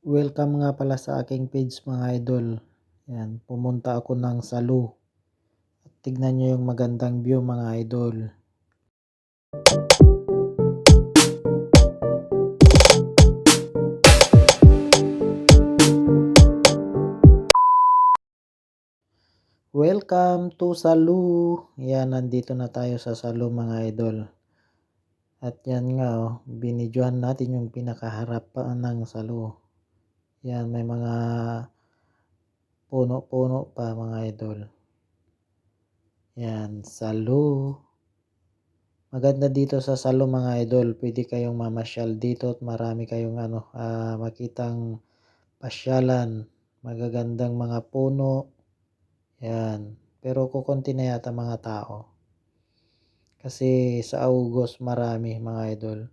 Welcome nga pala sa aking page mga idol. Yan, pumunta ako ng Salu. At tignan nyo yung magandang view mga idol. Welcome to Salu. Yan, nandito na tayo sa Salu mga idol. At yan nga binidyohan natin yung pinakaharap ng Salu. Yan, may mga puno-puno pa mga idol. Yan, Salu. Maganda dito sa Salu mga idol. Pwede kayong mamasyal dito at marami kayong makitang pasyalan. Magagandang mga puno. Yan. Pero kukunti na yata mga tao. Kasi sa August marami mga idol.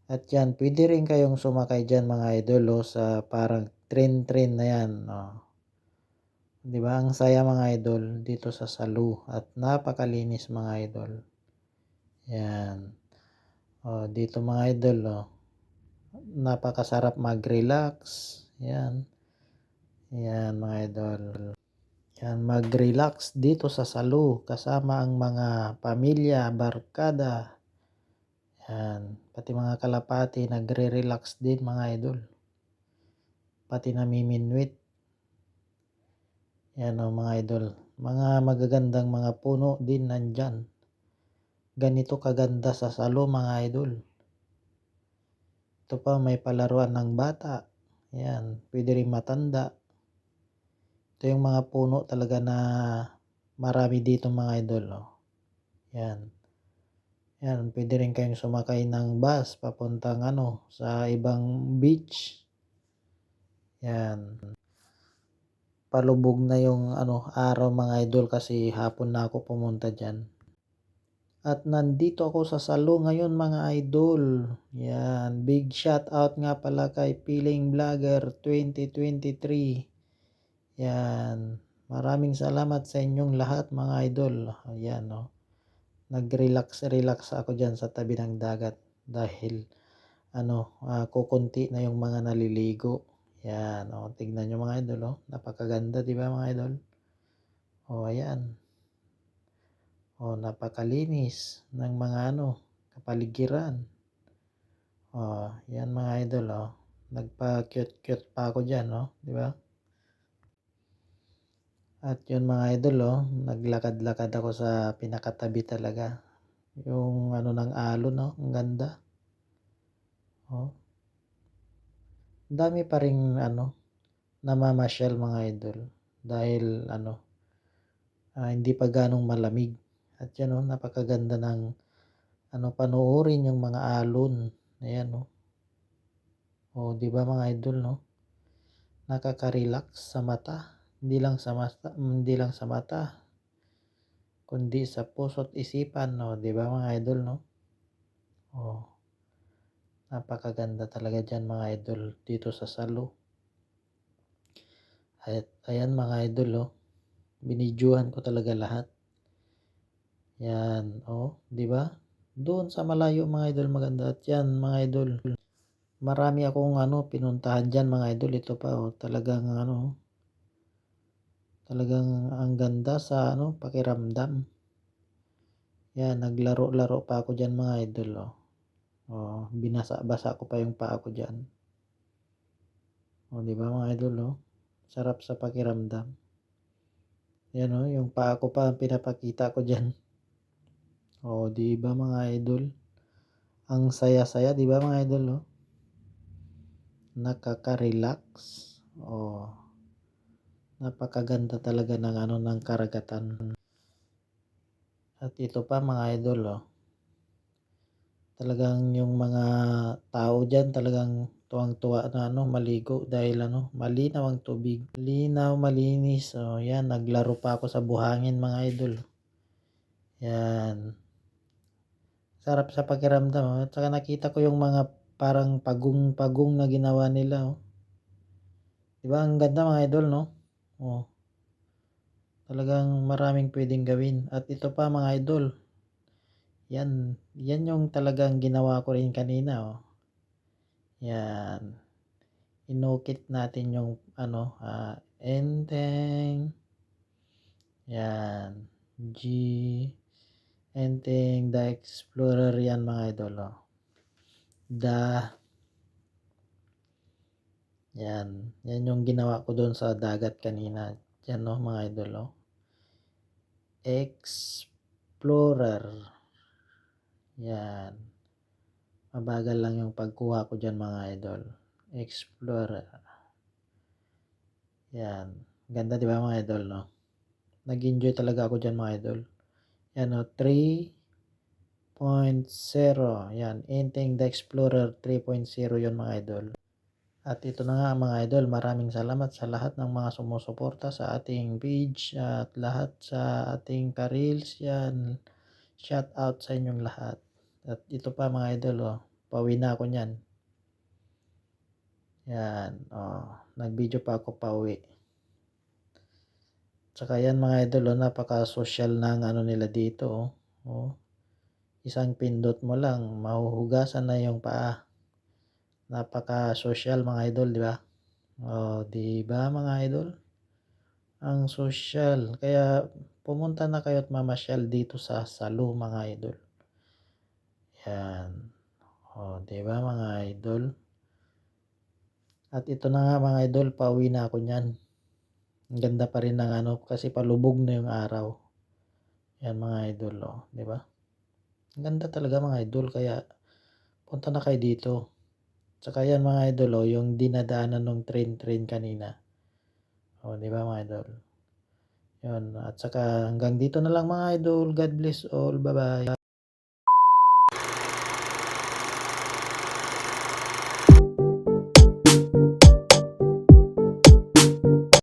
At yan, pwede rin kayong sumakay dyan mga idol sa parang train na yan. Diba? Ang saya mga idol dito sa Salu. At napakalinis mga idol. Yan. Dito mga idol napakasarap mag-relax. Yan. Yan mga idol. Yan, mag-relax dito sa Salu kasama ang mga pamilya, barkada. Yan, pati mga kalapati nagre-relax din mga idol. Pati namiminwit. Yan mga idol. Mga magagandang mga puno din nandyan. Ganito kaganda sa Salu mga idol. Ito pa may palaruan ng bata. Yan, pwede rin matanda. Ito yung mga puno talaga na marami dito mga idol. Yan. Yan, pwede rin kayong sumakay ng bus papuntang sa ibang beach. Yan. Palubog na yung araw mga idol kasi hapon na ako pumunta diyan. At nandito ako sa Salu ngayon mga idol. Yan, big shout out nga pala kay Piling Vlogger 2023. Yan. Maraming salamat sa inyong lahat mga idol. Ayan nag-relax ako diyan sa tabi ng dagat dahil kukunti na yung mga naliligo. Yan, tignan nyo mga idol, napakaganda, di ba mga idol? Ayan. Napakalinis ng mga kapaligiran. Yan mga idol, nagpa-cute pa ako diyan, di ba? At yun mga idol, naglakad-lakad ako sa pinakatabi talaga. Yung ng alon, ang ganda. Dami pa ring namamasyal mga idol dahil hindi pa ganong malamig. At yan napakaganda ng panoorin yung mga alon. Ayan di ba mga idol nakaka-relax sa mata. Hindi lang sa mata kundi sa puso't isipan di ba mga idol napakaganda talaga diyan mga idol dito sa Salu. At ayan mga idol binidyohan ko talaga lahat. Yan di ba? Doon sa malayo mga idol maganda. At yan mga idol, marami akong pinuntahan diyan mga idol. Ito pa talagang talagang ang ganda sa pakiramdam. Yan, naglaro-laro pa ako diyan mga idol binasa-basa ko pa yung paa ko diyan. Di ba mga idol sarap sa pakiramdam. Yan yung paa ko pa ang pinapakita ko diyan. Di ba mga idol? Ang saya-saya, di ba mga idol nakaka-relax. Napakaganda talaga ng karagatan. At ito pa mga idol talagang yung mga tao diyan talagang tuwang-tuwa na maligo dahil malinaw ang tubig. Linaw, malinis. Yan, naglaro pa ako sa buhangin mga idol. Yan. Sarap sa pakiramdam at saka nakita ko yung mga parang pagong na ginawa nila Diba ang ganda mga idol talagang maraming pwedeng gawin. At ito pa mga idol, yan yung talagang ginawa ko rin kanina Yan. inukit natin yung ano, Enteng. Yan. G. Enteng the Explorer yan mga idol. Oh. Yan. Yan yung ginawa ko doon sa dagat kanina. Yan no mga idol. Oh. Explorer. Yan. Mabagal lang yung pagkuha ko dyan mga idol. Explorer. Yan. Ganda di ba mga idol no? Nag-enjoy talaga ako dyan mga idol. Yan o. 3.0. Yan. Enteng the Explorer 3.0 yun mga idol. At ito na nga mga idol, maraming salamat sa lahat ng mga sumusuporta sa ating page at lahat sa ating ka-reels yan. Shout out sa inyong lahat. At ito pa mga idol, oh, pauwi na ako niyan. Yan, oh, nag-video pa ako pauwi. Tsaka yan mga idol, oh, napaka-social ng ano nila dito, oh. Oh. Isang pindot mo lang, mahuhugasan na yung paa. Napaka-social mga idol, di ba? Oh, di ba mga idol? Ang social. Kaya pumunta na kayo at mamasyal dito sa Salu mga idol. Yan. Oh, di ba mga idol? At ito na nga mga idol, pauwi na ako niyan. Ang ganda pa rin ng ano kasi palubog na yung araw. Yan mga idol, oh, di ba? Ang ganda talaga mga idol kaya punta na kayo dito. Tsaka yan mga idol, oh, yung dinadaanan ng train kanina. Oh, di ba mga idol? Yun, at saka hanggang dito na lang mga idol. God bless all. Bye-bye.